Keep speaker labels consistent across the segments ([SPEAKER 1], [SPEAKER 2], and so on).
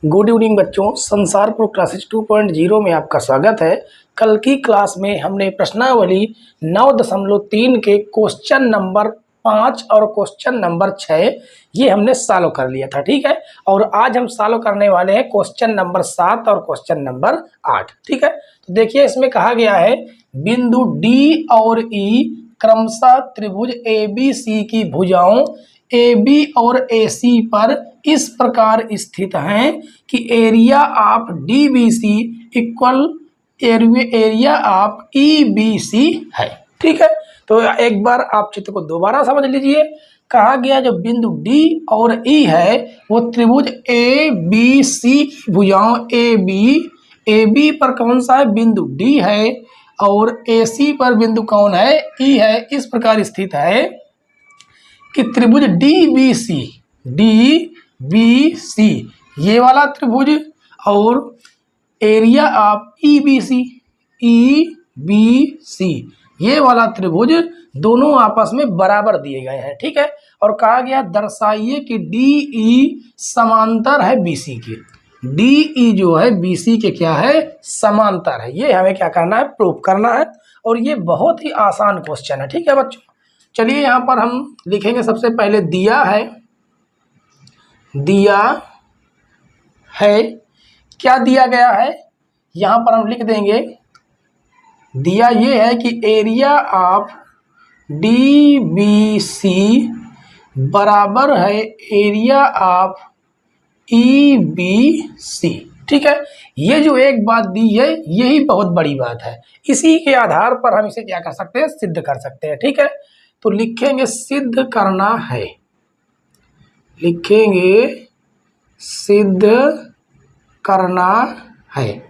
[SPEAKER 1] Good evening बच्चों, Sansarpur classes 2.0 में आपका स्वागत है। कल की क्लास में हमने प्रश्नावली 9.3 के क्वेश्चन नंबर 5 और क्वेश्चन नंबर 6 ये हमने सॉल्व कर लिया था, ठीक है। और आज हम सॉल्व करने वाले हैं क्वेश्चन नंबर 7 और क्वेश्चन नंबर 8, ठीक है। तो देखिए, इसमें कहा गया है बिंदु डी और ई क्रमशः त्रिभुज ABC की भुजाओं AB और AC पर इस प्रकार स्थित हैं कि area of DBC equal area of EBC है, ठीक है। तो एक बार आप चित्र को दोबारा समझ लीजिए। कहा गया जो बिंदु D और E है वो त्रिभुज ABC भुजाओं AB पर कौन सा है, बिंदु D है, और AC पर बिंदु कौन है, E है। इस प्रकार स्थित है कि त्रिभुज DBC ये वाला त्रिभुज और एरिया ऑफ EBC ये वाला त्रिभुज दोनों आपस में बराबर दिए गए हैं, ठीक है। और कहा गया दर्शाइए कि DE समांतर है BC के। DE जो है BC के क्या है, समांतर है। ये हमें क्या करना है, प्रूव करना है। और ये बहुत ही आसान क्वेश्चन है, ठीक है बच्चों। चलिए यहाँ पर हम लिखेंगे, सबसे पहले दिया है क्या दिया गया है, यहाँ पर हम लिख देंगे दिया ये है कि एरिया ऑफ DBC बराबर है एरिया ऑफ EBC, ठीक है। ये जो एक बात दी है यही बहुत बड़ी बात है। इसी के आधार पर हम इसे क्या कर सकते हैं, सिद्ध कर सकते हैं, ठीक है। तो लिखेंगे सिद्ध करना है, लिखेंगे सिद्ध करना है।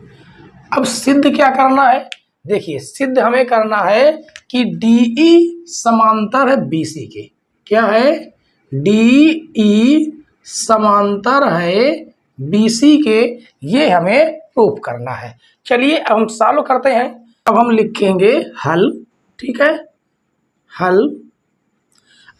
[SPEAKER 1] अब सिद्ध क्या करना है, देखिए सिद्ध हमें करना है कि DE समांतर है BC के। क्या है, DE समांतर है BC के, ये हमें प्रूफ करना है। चलिए अब हम सॉल्व करते हैं। अब हम लिखेंगे हल, ठीक है, हल।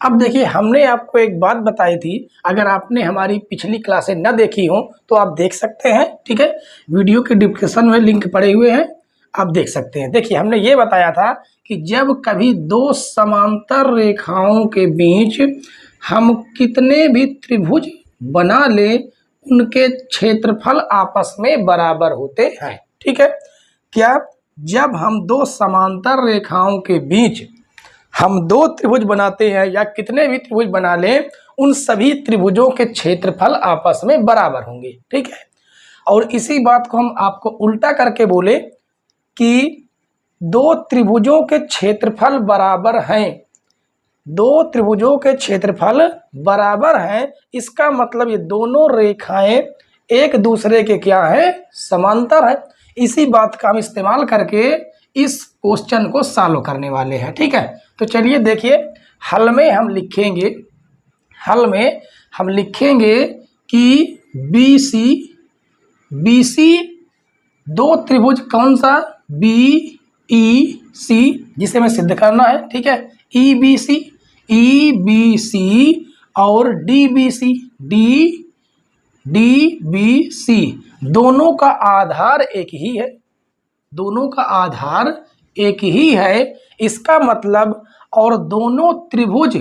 [SPEAKER 1] अब देखिए, हमने आपको एक बात बताई थी, अगर आपने हमारी पिछली क्लासें न देखी हो तो आप देख सकते हैं, ठीक है। वीडियो के डिस्क्रिप्शन में लिंक पड़े हुए हैं, आप देख सकते हैं। देखिए, हमने ये बताया था कि जब कभी दो समांतर रेखाओं के बीच हम कितने भी त्रिभुज बना ले उनके क्षेत्रफल आपस में बराबर होते हैं, ठीक है। क्या, जब हम दो समांतर रेखाओं के बीच हम दो त्रिभुज बनाते हैं या कितने भी त्रिभुज बना लें, उन सभी त्रिभुजों के क्षेत्रफल आपस में बराबर होंगे, ठीक है। और इसी बात को हम आपको उल्टा करके बोले कि दो त्रिभुजों के क्षेत्रफल बराबर हैं, दो त्रिभुजों के क्षेत्रफल बराबर हैं, इसका मतलब ये दोनों रेखाएं एक दूसरे के क्या है, समांतर है। इसी बात का हम इस्तेमाल करके इस क्वेश्चन को सॉल्व करने वाले हैं, ठीक है। तो चलिए देखिए, हल में हम लिखेंगे कि BC दो त्रिभुज कौन सा, BEC जिसे हमें सिद्ध करना है, ठीक है। EBC और DBC दोनों का आधार एक ही है, दोनों का आधार एक ही है। इसका मतलब और दोनों त्रिभुज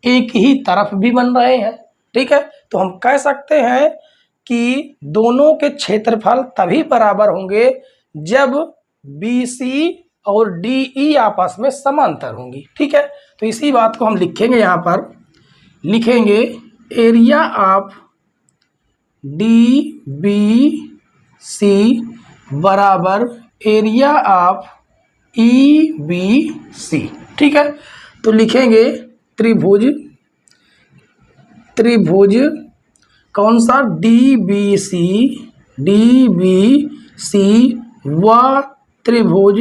[SPEAKER 1] एक ही तरफ भी बन रहे हैं, ठीक है। तो हम कह सकते हैं कि दोनों के क्षेत्रफल तभी बराबर होंगे जब BC और DE आपस में समांतर होंगी, ठीक है। तो इसी बात को हम लिखेंगे, यहाँ पर लिखेंगे एरिया ऑफ DBC बराबर एरिया ऑफ EBC, ठीक है। तो लिखेंगे त्रिभुज कौन सा, DBC व त्रिभुज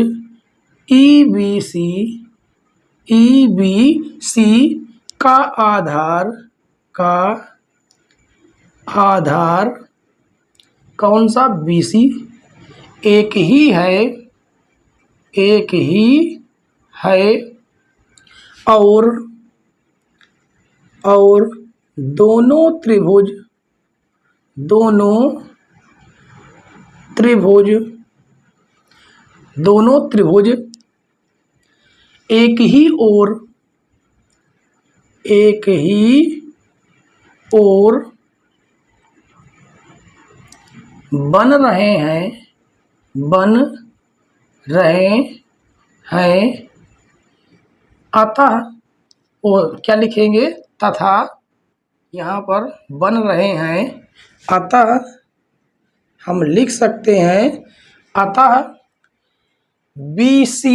[SPEAKER 1] EBC का आधार कौन सा, BC एक ही है और दोनों त्रिभुज, दोनों त्रिभुज एक ही ओर बन रहे हैं अतः, और क्या लिखेंगे, तथा, यहाँ पर बन रहे हैं अतः हम लिख सकते हैं अतः BC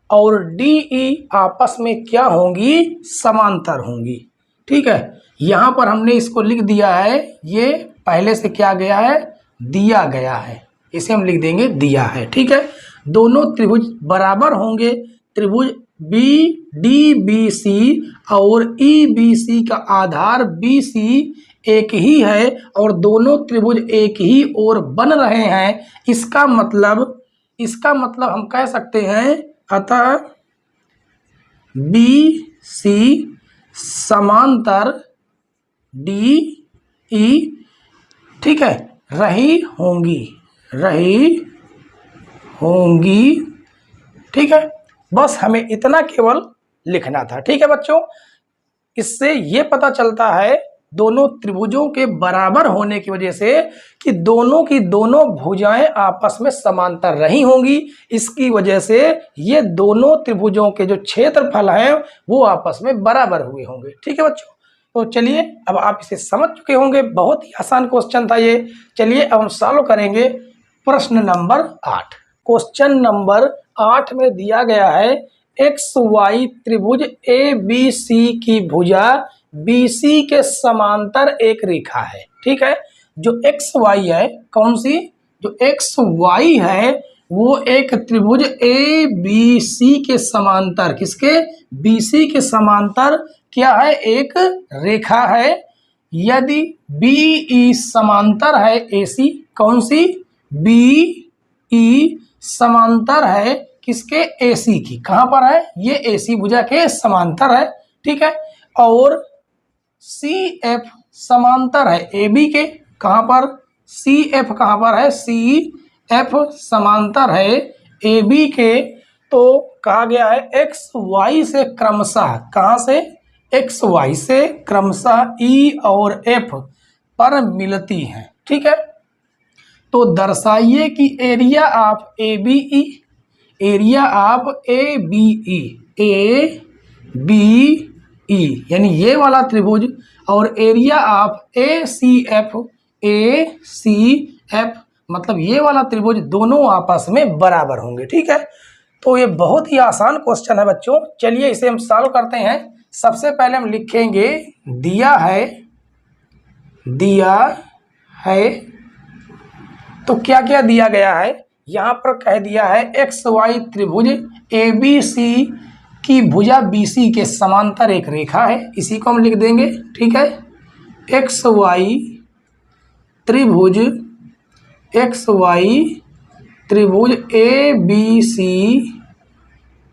[SPEAKER 1] और DE आपस में क्या होंगी, समांतर होंगी। ठीक है, यहाँ पर हमने इसको लिख दिया है, ये पहले से क्या गया है, दिया गया है, इसे हम लिख देंगे दिया है। ठीक है, दोनों त्रिभुज बराबर होंगे, त्रिभुज BDBC और EBC का आधार BC एक ही है और दोनों त्रिभुज एक ही ओर बन रहे हैं। इसका मतलब हम कह सकते हैं अतः BC समांतर DE, ठीक है, रही होंगी। ठीक है, बस हमें इतना केवल लिखना था। ठीक है बच्चों, इससे ये पता चलता है दोनों त्रिभुजों के बराबर होने की वजह से कि दोनों की दोनों भुजाएं आपस में समांतर रही होंगी। इसकी वजह से ये दोनों त्रिभुजों के जो क्षेत्रफल हैं वो आपस में बराबर हुए होंगे। ठीक है बच्चों, तो चलिए अब आप इसे समझ चुके होंगे, बहुत ही आसान क्वेश्चन था ये। चलिए अब हम सॉल्व करेंगे प्रश्न नंबर 8। क्वेश्चन नंबर 8 में दिया गया है XY त्रिभुज ABC की भुजा BC के समांतर एक रेखा है। ठीक है, जो XY है, कौन सी, जो XY है वो एक त्रिभुज ABC के समांतर, किसके, BC के समांतर क्या है, एक रेखा है। यदि BE समांतर है AC, कौन सी, BE समांतर है किसके, AC की, कहां पर है, ये AC भुजा के समांतर है। ठीक है, और CF समांतर है AB के, कहां पर, CF कहां पर है, CF समांतर है AB के। तो कहा गया है XY से क्रमशः, कहां से, XY से क्रमशः E और F पर मिलती हैं। ठीक है, तो दर्शाइए कि एरिया ऑफ ABE, यानी ये वाला त्रिभुज, और एरिया ऑफ ACF मतलब ये वाला त्रिभुज, दोनों आपस में बराबर होंगे। ठीक है, तो ये बहुत ही आसान क्वेश्चन है बच्चों। चलिए इसे हम सॉल्व करते हैं। सबसे पहले हम लिखेंगे दिया है, तो क्या क्या दिया गया है, यहाँ पर कह दिया है XY त्रिभुज ABC की भुजा BC के समांतर एक रेखा है, इसी को हम लिख देंगे। ठीक है, XY त्रिभुज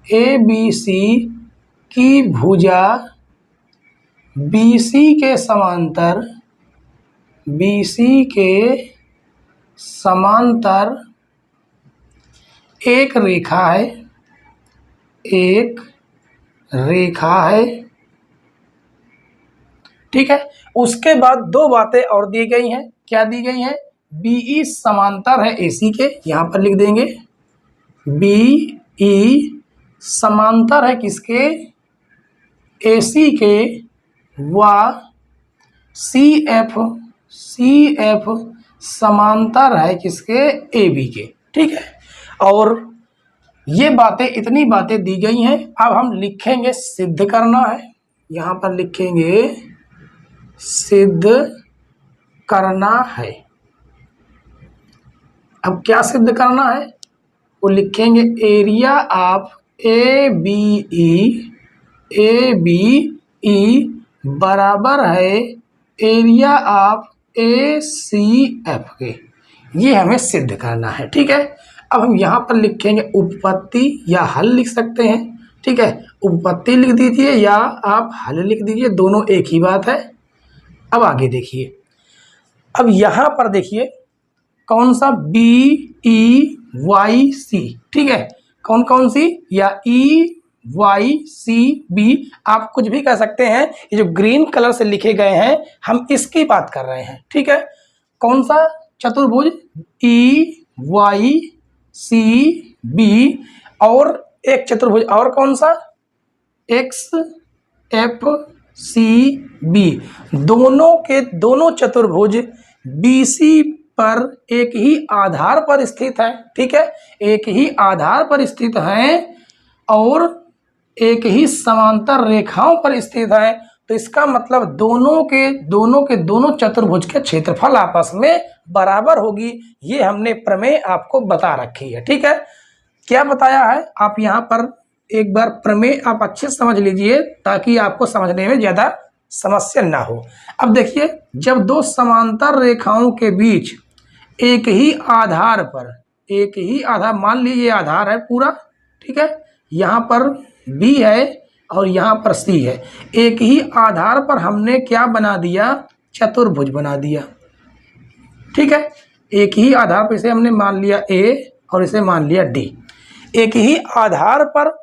[SPEAKER 1] ABC की भुजा BC के समांतर एक रेखा है। ठीक है, उसके बाद दो बातें और दी गई हैं। क्या दी गई हैं, BE समांतर है AC के, यहां पर लिख देंगे BE समांतर है किसके, AC के, व CF समांतर है किसके, AB के। ठीक है, और ये बातें, इतनी बातें दी गई हैं। अब हम लिखेंगे सिद्ध करना है, यहाँ पर लिखेंगे सिद्ध करना है। अब क्या सिद्ध करना है, वो लिखेंगे एरिया ऑफ ABE बराबर है एरिया ऑफ ACF के। ये हमें सिद्ध करना है। ठीक है, अब हम यहाँ पर लिखेंगे उपपत्ति या हल लिख सकते हैं। ठीक है, उपपत्ति लिख दीजिए या आप हल लिख दीजिए, दोनों एक ही बात है। अब आगे देखिए, अब यहाँ पर देखिए कौन सा, BEYC, ठीक है, कौन कौन सी, या EYCB, आप कुछ भी कह सकते हैं। ये जो ग्रीन कलर से लिखे गए हैं हम इसकी बात कर रहे हैं, ठीक है। कौन सा चतुर्भुज, EYCB, और एक चतुर्भुज और कौन सा, XFCB, दोनों के दोनों चतुर्भुज BC पर एक ही आधार पर स्थित है, ठीक है, एक ही आधार पर स्थित है और एक ही समांतर रेखाओं पर स्थित है। तो इसका मतलब दोनों के दोनों चतुर्भुज के क्षेत्रफल आपस में बराबर होगी। ये हमने प्रमेय आपको बता रखी है, ठीक है। क्या बताया है, आप यहाँ पर एक बार प्रमेय आप अच्छे से समझ लीजिए ताकि आपको समझने में ज़्यादा समस्या ना हो। अब देखिए, जब दो समांतर रेखाओं के बीच एक ही आधार पर, एक ही आधार, मान लीजिए आधार है पूरा, ठीक है, यहाँ पर B है और यहाँ पर C है, एक ही आधार पर हमने क्या बना दिया, चतुर्भुज बना दिया, ठीक है। एक ही आधार पर, इसे हमने मान लिया A और इसे मान लिया D। एक ही आधार पर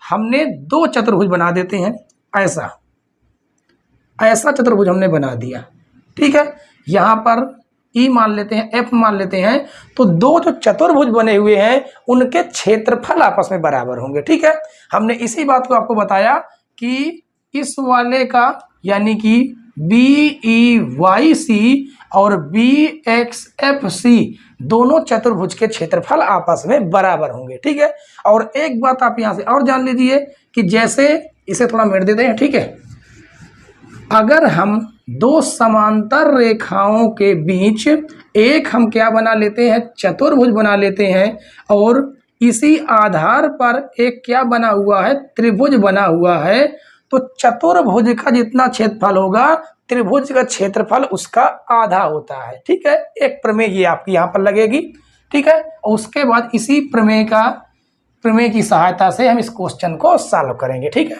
[SPEAKER 1] हमने दो चतुर्भुज बना देते हैं, ऐसा चतुर्भुज हमने बना दिया, ठीक है। यहाँ पर E मान लेते हैं, F मान लेते हैं, तो दो जो चतुर्भुज बने हुए हैं उनके क्षेत्रफल आपस में बराबर होंगे, ठीक है। हमने इसी बात को आपको बताया कि इस वाले का यानी कि BEYC और BXFC दोनों चतुर्भुज के क्षेत्रफल आपस में बराबर होंगे, ठीक है। और एक बात आप यहाँ से और जान लीजिए कि जैसे इसे थोड़ा मेट देते हैं, ठीक है, अगर हम दो समांतर रेखाओं के बीच एक हम क्या बना लेते हैं, चतुर्भुज बना लेते हैं, और इसी आधार पर एक क्या बना हुआ है, त्रिभुज बना हुआ है, तो चतुर्भुज का जितना क्षेत्रफल होगा त्रिभुज का क्षेत्रफल उसका आधा होता है, ठीक है। एक प्रमेय ये आपकी यहाँ पर लगेगी, ठीक है। और उसके बाद इसी प्रमेय की सहायता से हम इस क्वेश्चन को सॉल्व करेंगे, ठीक है।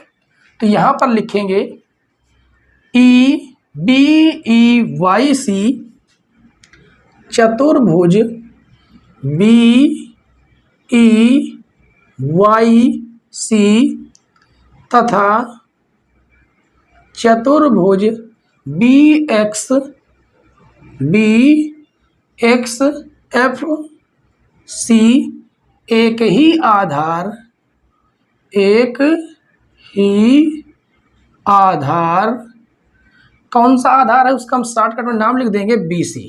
[SPEAKER 1] तो यहाँ पर लिखेंगे BEYC चतुर्भुज BEYC तथा चतुर्भुज BXFC एक ही आधार, कौन सा आधार है उसका हम शॉर्टकट में नाम लिख देंगे BC,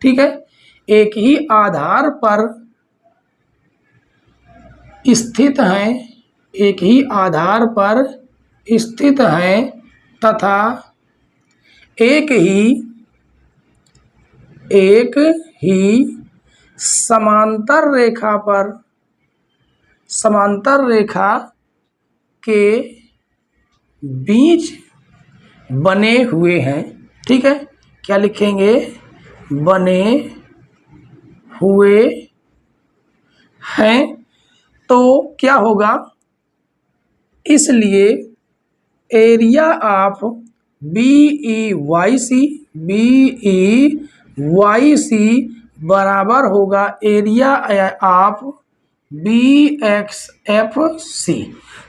[SPEAKER 1] ठीक है, एक ही आधार पर स्थित हैं, एक ही आधार पर स्थित हैं तथा एक ही समांतर रेखा के बीच बने हुए हैं, ठीक है। क्या लिखेंगे, बने हुए हैं। तो क्या होगा, इसलिए एरिया ऑफ BEYC बराबर होगा एरिया ऑफ BXFC।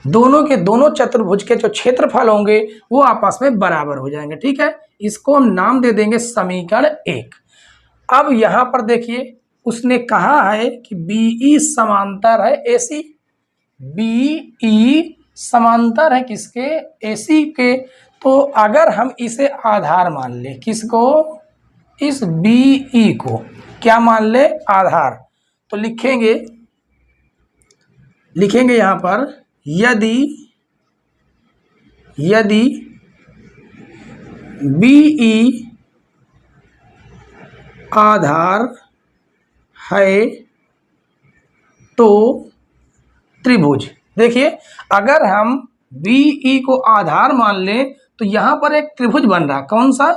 [SPEAKER 1] दोनों के दोनों चतुर्भुज के जो क्षेत्रफल होंगे वो आपस में बराबर हो जाएंगे, ठीक है। इसको हम नाम दे देंगे समीकरण 1। अब यहाँ पर देखिए, उसने कहा है कि BE समांतर है AC, BE समांतर है किसके, AC के। तो अगर हम इसे आधार मान ले, किसको, इस BE को क्या मान ले, आधार, तो लिखेंगे यहाँ पर यदि BE आधार है तो त्रिभुज। देखिए, अगर हम BE को आधार मान लें तो यहाँ पर एक त्रिभुज बन रहा, कौन सा,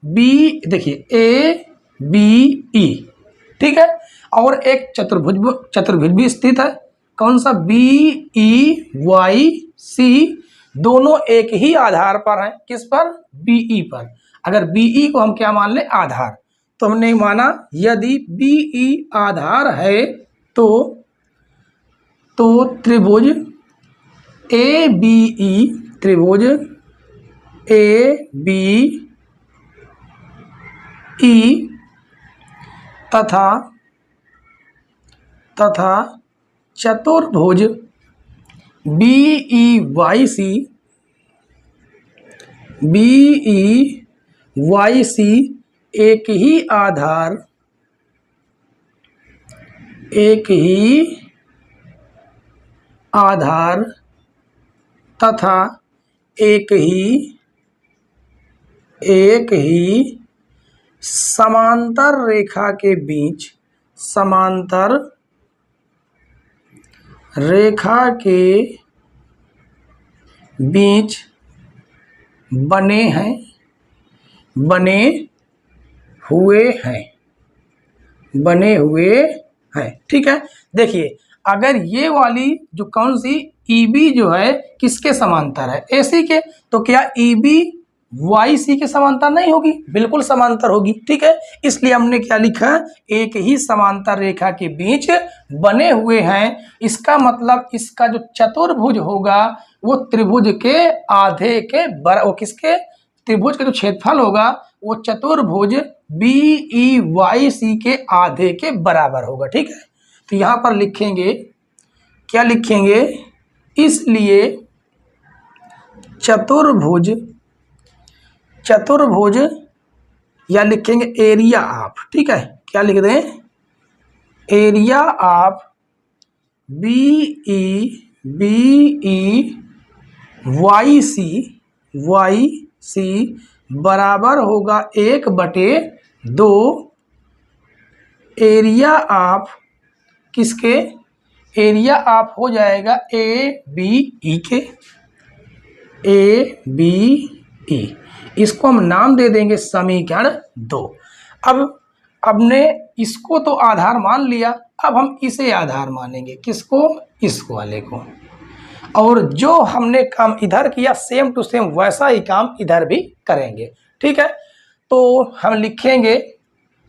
[SPEAKER 1] देखिए ABE, ठीक है, और एक चतुर्भुज भी स्थित है, कौन सा, BEYC। दोनों एक ही आधार पर हैं, किस पर, BE पर। अगर BE को हम क्या मान लें, आधार, तो हमने माना यदि BE आधार है तो त्रिभुज ABE, त्रिभुज ABE तथा चतुर्भुज BEYC एक ही आधार तथा एक ही समांतर रेखा के बीच बने हुए हैं। ठीक है, देखिए अगर ये वाली जो कौन सी EB जो है किसके समांतर है, AC के, तो क्या EB YC के समांतर नहीं होगी? बिल्कुल समांतर होगी। ठीक है, इसलिए हमने क्या लिखा, एक ही समांतर रेखा के बीच बने हुए हैं। इसका मतलब इसका जो चतुर्भुज होगा वो त्रिभुज के आधे के बराबर, किसके, त्रिभुज का जो क्षेत्रफल होगा वो चतुर्भुज BEYC के आधे के बराबर होगा। ठीक है, तो यहां पर लिखेंगे, क्या लिखेंगे, इसलिए चतुर्भुज या लिखेंगे एरिया ऑफ, ठीक है, क्या लिख दें, एरिया ऑफ BEYC बराबर होगा 1/2 एरिया ऑफ किसके, एरिया ऑफ हो जाएगा ABE के, ABE, इसको हम नाम दे देंगे समीकरण 2। अब हमने इसको तो आधार मान लिया, अब हम इसे आधार मानेंगे, किसको, इस वाले को, और जो हमने काम इधर किया सेम टू सेम वैसा ही काम इधर भी करेंगे। ठीक है, तो हम लिखेंगे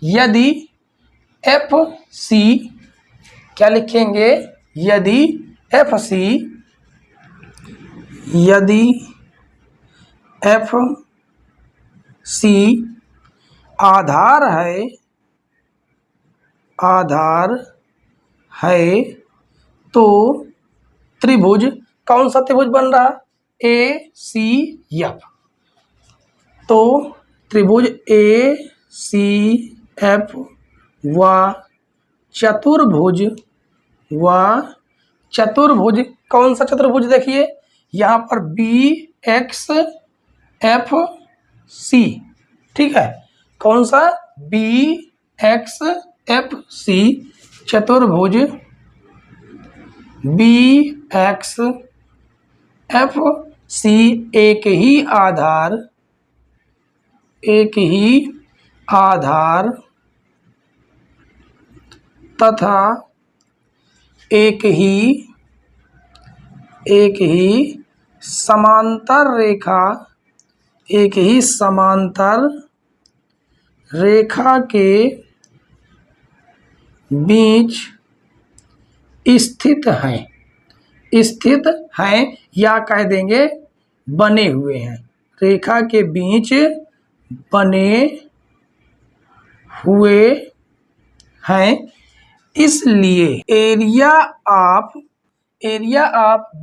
[SPEAKER 1] यदि FC, क्या लिखेंगे, यदि FC आधार है तो त्रिभुज, कौन सा त्रिभुज बन रहा, ACF, तो त्रिभुज ACF व चतुर्भुज कौन सा चतुर्भुज, देखिए यहाँ पर BXFC, ठीक है, कौन सा, BXFC चतुर्भुज BXFC एक ही आधार तथा एक ही समांतर रेखा के बीच स्थित हैं या कह देंगे बने हुए हैं, रेखा के बीच बने हुए हैं। इसलिए एरिया ऑफ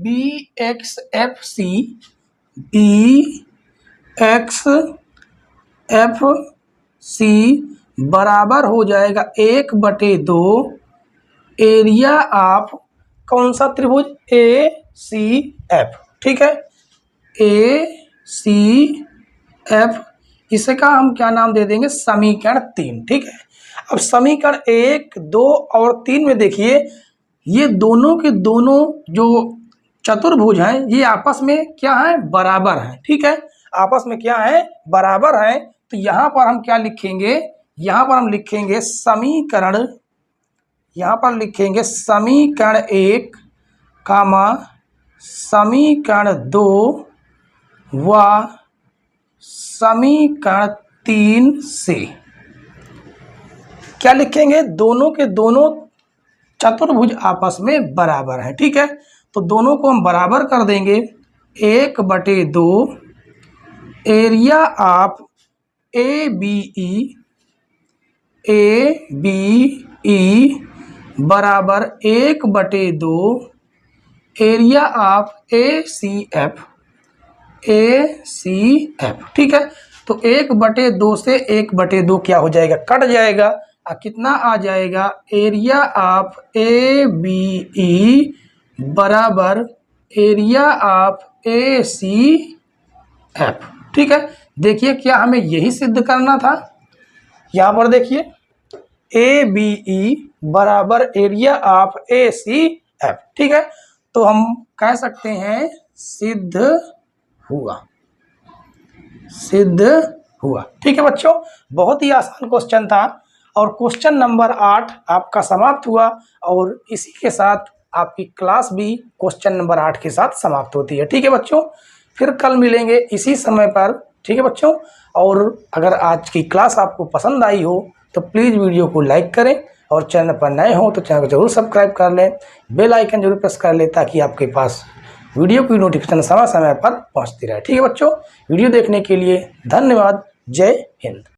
[SPEAKER 1] BXFC बराबर हो जाएगा 1/2 एरिया ऑफ कौन सा त्रिभुज, ACF, ठीक है, ACF, इसका हम क्या नाम दे देंगे, समीकरण 3। ठीक है, अब समीकरण 1, 2 और 3 में देखिए ये दोनों के दोनों जो चतुर्भुज हैं ये आपस में क्या है, बराबर हैं। ठीक है, आपस में क्या है, बराबर हैं। तो यहाँ पर हम क्या लिखेंगे, यहाँ पर हम लिखेंगे समीकरण, यहाँ पर लिखेंगे समीकरण 1, समीकरण 2 व समीकरण 3 से, क्या लिखेंगे, दोनों के दोनों चतुर्भुज आपस में बराबर हैं। ठीक है, तो दोनों को हम बराबर कर देंगे। 1/2 area of A B E बराबर 1/2 area of A C F. ठीक है, तो 1/2 से 1/2 क्या हो जाएगा, कट जाएगा। कितना आ जाएगा, area of A B E बराबर area of A C F. ठीक है, देखिए क्या हमें यही सिद्ध करना था। यहाँ पर देखिए ए बी ई बराबर area of A C F. ठीक है, तो हम कह सकते हैं सिद्ध हुआ, सिद्ध हुआ। ठीक है बच्चों, बहुत ही आसान क्वेश्चन था और क्वेश्चन नंबर 8 आपका समाप्त हुआ और इसी के साथ आपकी क्लास भी क्वेश्चन नंबर 8 के साथ समाप्त होती है। ठीक है बच्चों, फिर कल मिलेंगे इसी समय पर। ठीक है बच्चों, और अगर आज की क्लास आपको पसंद आई हो तो प्लीज़ वीडियो को लाइक करें और चैनल पर नए हो तो चैनल को जरूर सब्सक्राइब कर लें, बेल आइकन जरूर प्रेस कर लें ताकि आपके पास वीडियो की नोटिफिकेशन समय समय पर पहुंचती रहे। ठीक है बच्चों, वीडियो देखने के लिए धन्यवाद। जय हिंद।